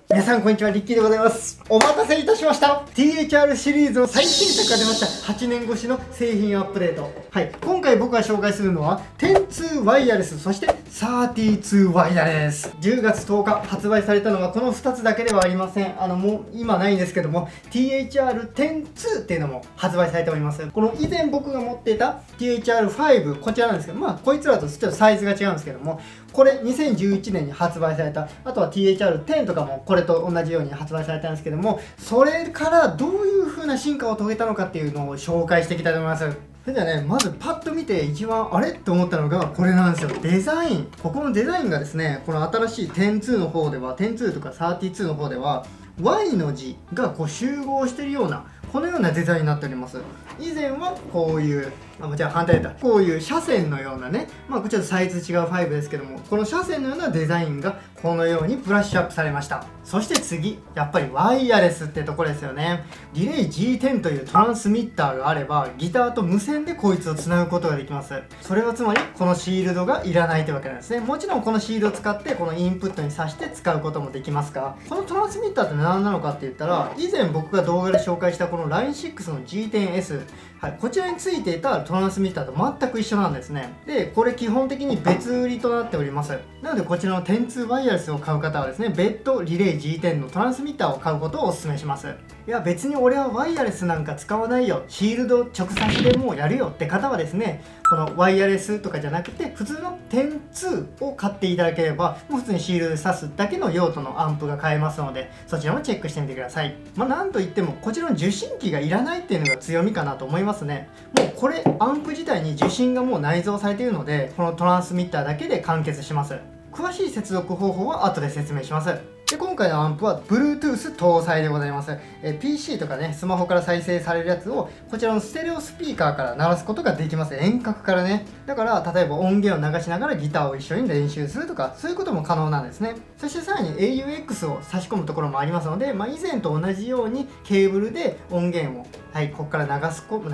皆さんこんにちは、リッキーでございます。お待たせいたしました。 THR シリーズの最新作が出ました。8年越しの製品アップデート。はい、今回僕が紹介するのは102ワイヤレス、そして32ワイヤレス。10月10日発売されたのはこの2つだけではありません。もう今ないんですけども THR102 っていうのも発売されております。この以前僕が持っていた THR5、こちらなんですけど、こいつらとちょっとサイズが違うんですけども、これ2011年に発売された、あとは THR10 とかもこれと同じように発売されたんですけども、それからどういう風な進化を遂げたのかっていうのを紹介していきたいと思います。それではね、まずパッと見て一番あれって思ったのがこれなんですよ。デザイン。ここのデザインがですね、この新しい102の方では、102とか32の方では Y の字がこう集合してるような、このようなデザインになっております。以前はこういうじゃあ反対だ、こういう車線のようなね、ちょっとサイズ違う5ですけども、この車線のようなデザインがこのようにブラッシュアップされました。そして次、やっぱりワイヤレスってところですよね。リレイ G10 というトランスミッターがあれば、ギターと無線でこいつをつなぐことができます。それはつまりこのシールドがいらないというわけなんですね。もちろんこのシールドを使ってこのインプットに挿して使うこともできますが、このトランスミッターって何なのかって言ったら、以前僕が動画で紹介したこの LINE6 の G10S、はい、こちらについていたトランスミッターと全く一緒なんですね。で、これ基本的に別売りとなっております。なのでこちらの102ワイヤレスを買う方はですね、別途リレイ G10 のトランスミッターを買うことをお勧めします。いや別に俺はワイヤレスなんか使わないよ、シールド直差しでもうやるよって方はですね、このワイヤレスとかじゃなくて普通の102を買っていただければ、もう普通にシールドで挿すだけの用途のアンプが買えますので、そちらもチェックしてみてください。なんといってもこちらの受信機がいらないっていうのが強みかなと思いますね。もうこれアンプ自体に受信がもう内蔵されているので、このトランスミッターだけで完結します。詳しい接続方法は後で説明します。で、今回のアンプは Bluetooth 搭載でございます。PC とかね、スマホから再生されるやつをこちらのステレオスピーカーから鳴らすことができます。遠隔からね。だから例えば音源を流しながらギターを一緒に練習するとか、そういうことも可能なんですね。そしてさらに AUX を差し込むところもありますので、以前と同じようにケーブルで音源を、はい、ここから流し込む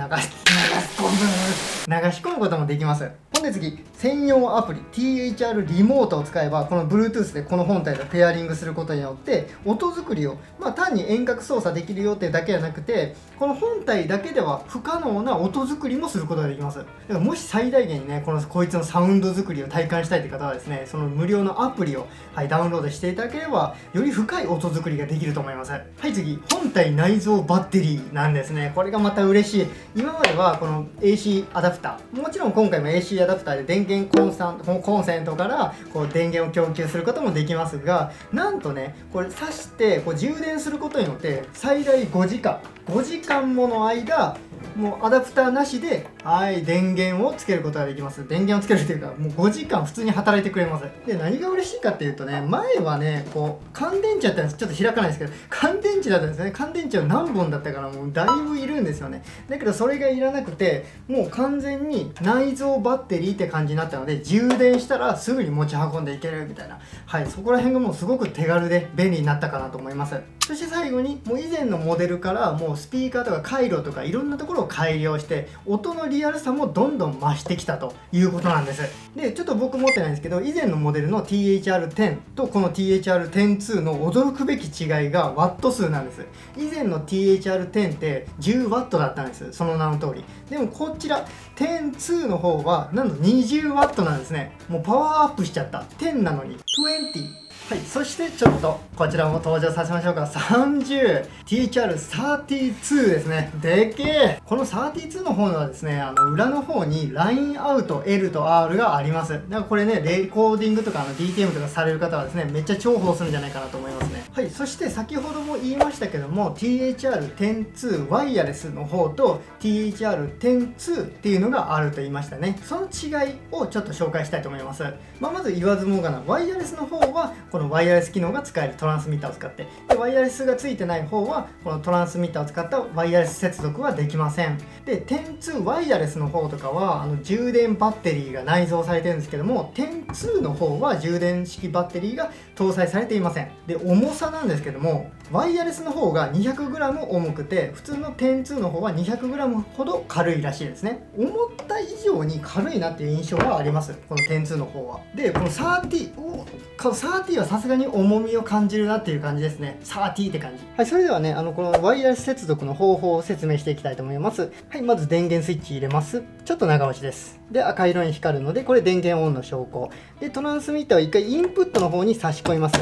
こともできます。ほんで次、専用アプリ THR リモートを使えば、この Bluetooth でこの本体とペアリングすることによって音作りを、単に遠隔操作できるよっていうだけじゃなくて、この本体だけでは不可能な音作りもすることができます。だからもし最大限にね、こいつのサウンド作りを体感したいという方はですね、その無料のアプリを、はい、ダウンロードしていただければより深い音作りができると思います。はい、次、本体内蔵バッテリーなんですね。これがまた嬉しい。今まではこの AC アダプター、もちろん今回も AC アダプターで電源コンセントからこう電源を供給することもできますが、なんとね、これ挿してこう充電することによって最大5時間もの間、もうアダプターなしで、はい、電源をつけることができます。電源をつけるというか、もう5時間普通に働いてくれます。で、何が嬉しいかっていうとね、前はね、こう乾電池だったんです。ちょっと開かないですけど、乾電池だったんですね。乾電池は何本だったからもうだいぶいるんですよね。だけどそれがいらなくて、もう完全に内蔵バッテリーって感じになったので、充電したらすぐに持ち運んでいけるみたいな、はい、そこら辺がもうすごく手軽で便利になったかなと思います。そして最後にもう以前のモデルからもうスピーカーとか回路とかいろんなところを改良して音のリアルさもどんどん増してきたということなんです。でちょっと僕持ってないんですけど、以前のモデルの THR10 とこの THR102 の驚くべき違いがワット数なんです。以前の THR10 って10ワットだったんです、その名の通り。でもこちら102の方はなんと20ワットなんですね。もうパワーアップしちゃった。10なのに20。はい、そしてちょっとこちらも登場させましょうか。30 THR32 ですね。でけえ。この32の方はですね、裏の方にラインアウト L と R があります。だからこれね、レコーディングとかDTM とかされる方はですね、めっちゃ重宝するんじゃないかなと思いますね。はい、そして先ほども言いましたけども THR102 ワイヤレスの方と THR102 っていうのがあると言いましたね。その違いをちょっと紹介したいと思います。まず言わずもがな、ワイヤレスの方はこのワイヤレス機能が使えるトランスミッターを使って、でワイヤレスがついてない方はこのトランスミッターを使ったワイヤレス接続はできません。で102ワイヤレスの方とかは充電バッテリーが内蔵されてるんですけども、102の方は充電式バッテリーが搭載されていません。で重さなんですけども、ワイヤレスの方が 200g 重くて、普通の102の方は 200g ほど軽いらしいですね。思った以上に軽いなっていう印象はあります、この102の方は。でこの30はさすがに重みを感じるなっていう感じですね。30って感じ。はい、それではね、このワイヤレス接続の方法を説明していきたいと思います。はい、まず電源スイッチ入れます。ちょっと長押しです。で赤色に光るので、これ電源オンの証拠で、トランスミッターを一回インプットの方に差し込みます。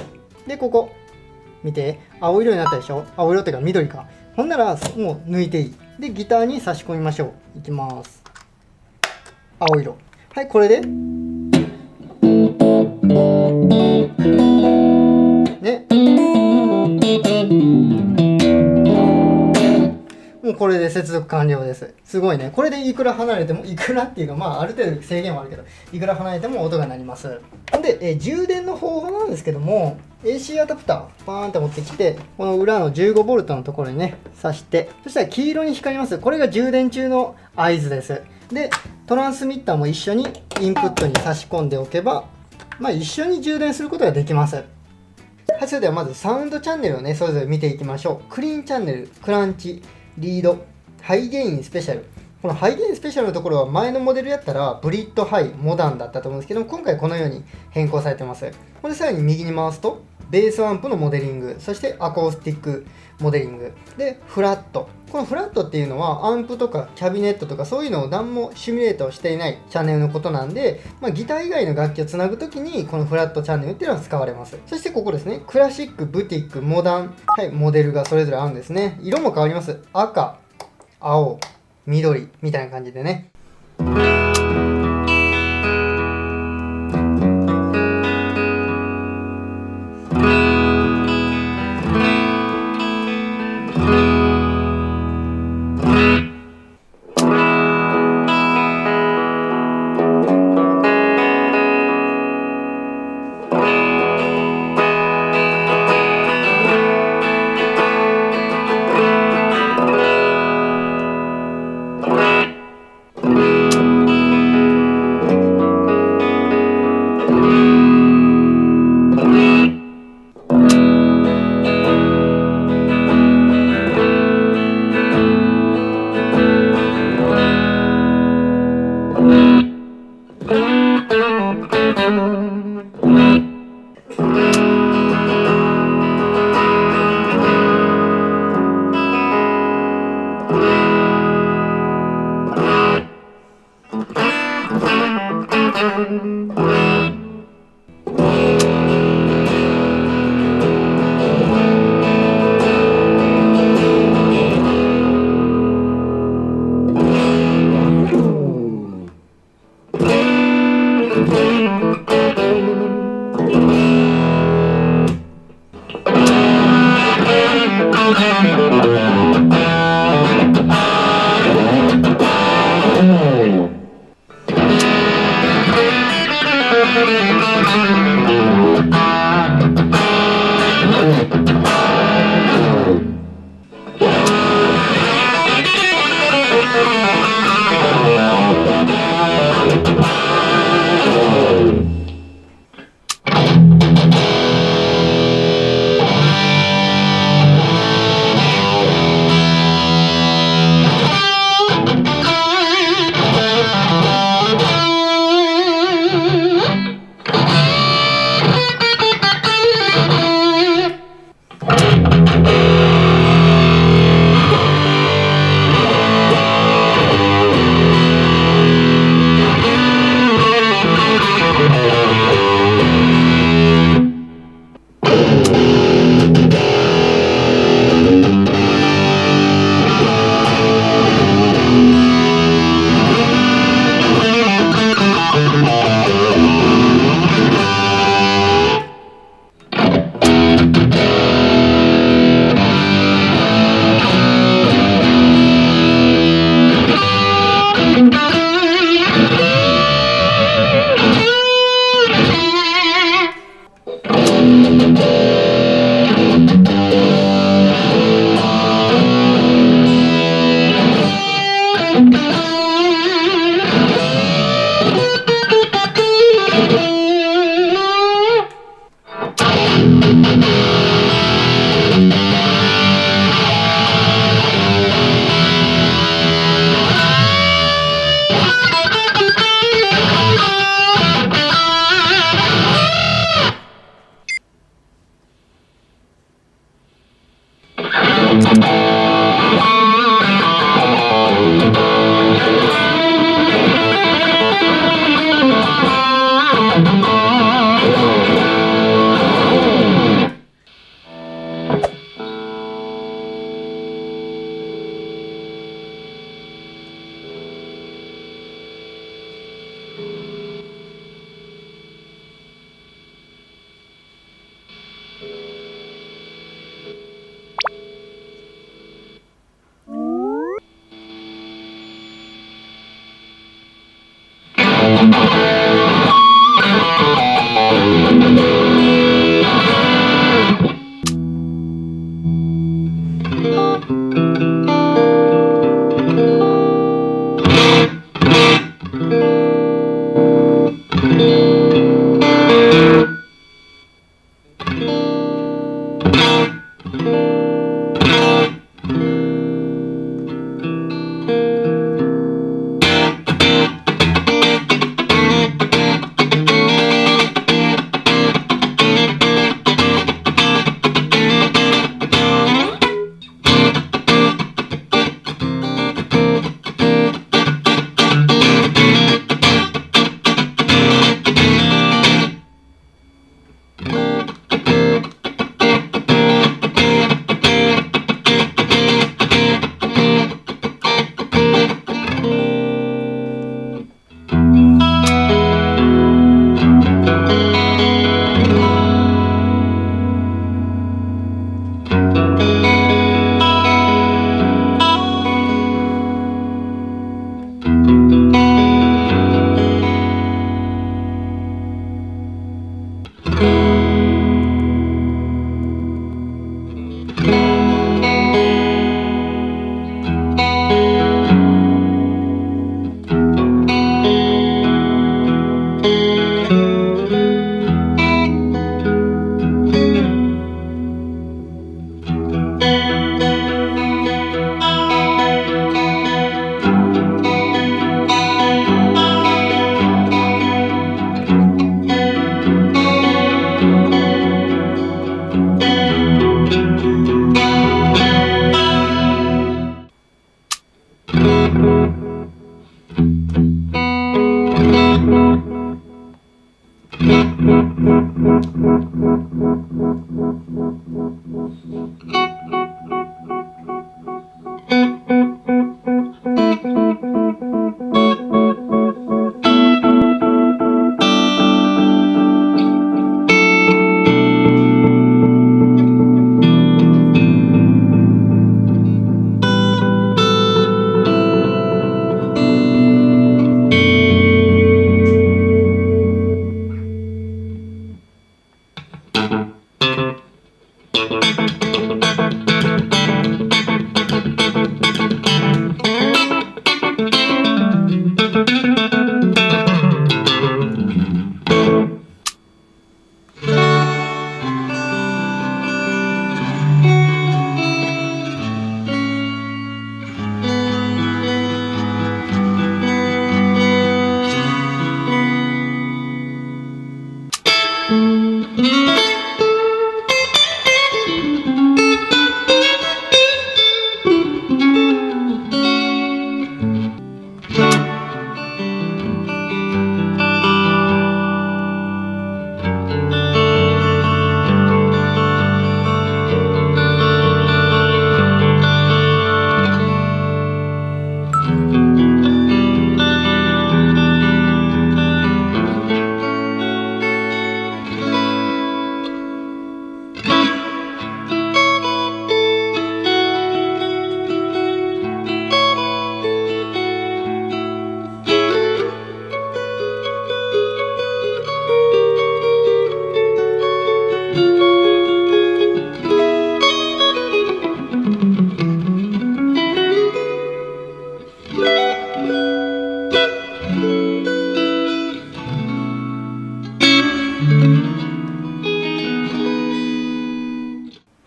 でここ見て、青色になったでしょ。青色っていうか緑か。ほんならもう抜いていい。でギターに差し込みましょう。いきます。青色。はい、これでね、もうこれで接続完了です。すごいね。これでいくら離れても、いくらっていうかまあある程度制限はあるけど、いくら離れても音が鳴ります。ほんで、充電の方法なんですけども、 AC アダプターバーンって持ってきて、この裏の 15V のところにね挿して、そしたら黄色に光ります。これが充電中の合図です。でトランスミッターも一緒にインプットに差し込んでおけば、一緒に充電することができます。はい、それではまずサウンドチャンネルをねそれぞれ見ていきましょう。クリーンチャンネル、クランチ、リード、ハイゲインスペシャル。このハイゲインスペシャルのところは前のモデルやったらブリッドハイモダンだったと思うんですけども、今回このように変更されてます。これさらに右に回すとベースアンプのモデリング、そしてアコースティックモデリングでフラット。このフラットっていうのはアンプとかキャビネットとかそういうのを何もシミュレートしていないチャンネルのことなんで、ギター以外の楽器をつなぐときにこのフラットチャンネルっていうのは使われます。そしてここですね、クラシック、ブティック、モダン、はい、モデルがそれぞれあるんですね。色も変わります。赤、青、緑みたいな感じでね。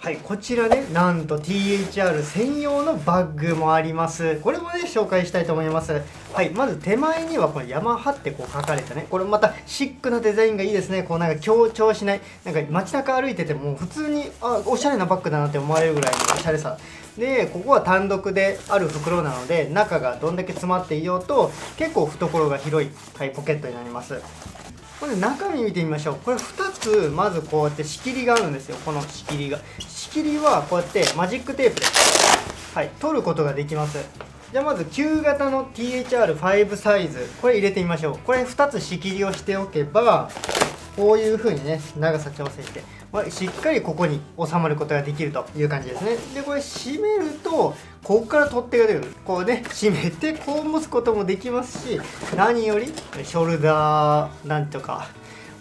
はい、こちらね、なんと THR 専用のバッグもあります。これもね、紹介したいと思います。はい、まず手前にはこのヤマハってこう書かれたね、これまたシックなデザインがいいですね。こうなんか強調しない、なんか街中歩いてても普通におしゃれなバッグだなって思われるぐらいのおしゃれさで、ここは単独である袋なので、中がどんだけ詰まっていようと結構懐が広い、はい、ポケットになります。これ中身見てみましょう。これ2つまずこうやって仕切りがあるんですよ。この仕切りが、仕切りはこうやってマジックテープで、はい、取ることができます。じゃあまず旧型の THR5 サイズ、これ入れてみましょう。これ2つ仕切りをしておけばこういう風にね、長さ調整してしっかりここに収まることができるという感じですね。でこれ閉めるとここから取っ手が出る。こうね、閉めてこう持つこともできますし、何よりショルダーなんとか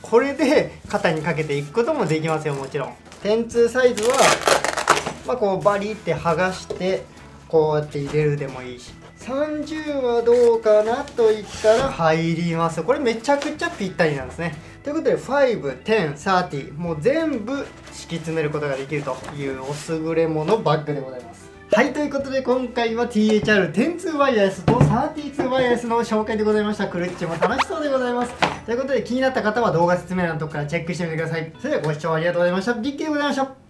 これで肩にかけていくこともできますよ。もちろん点2サイズは、こうバリって剥がしてこうやって入れるでもいいし、30はどうかなと言ったら入ります。これめちゃくちゃぴったりなんですね。ということで5、10、30もう全部敷き詰めることができるというお優れものバッグでございます。はい、ということで今回は THR-10-2 ワイヤレスと32ワイヤレスの紹介でございました。クルッチも楽しそうでございます。ということで気になった方は動画説明欄のところからチェックしてみてください。それではご視聴ありがとうございました。リッキーでございました。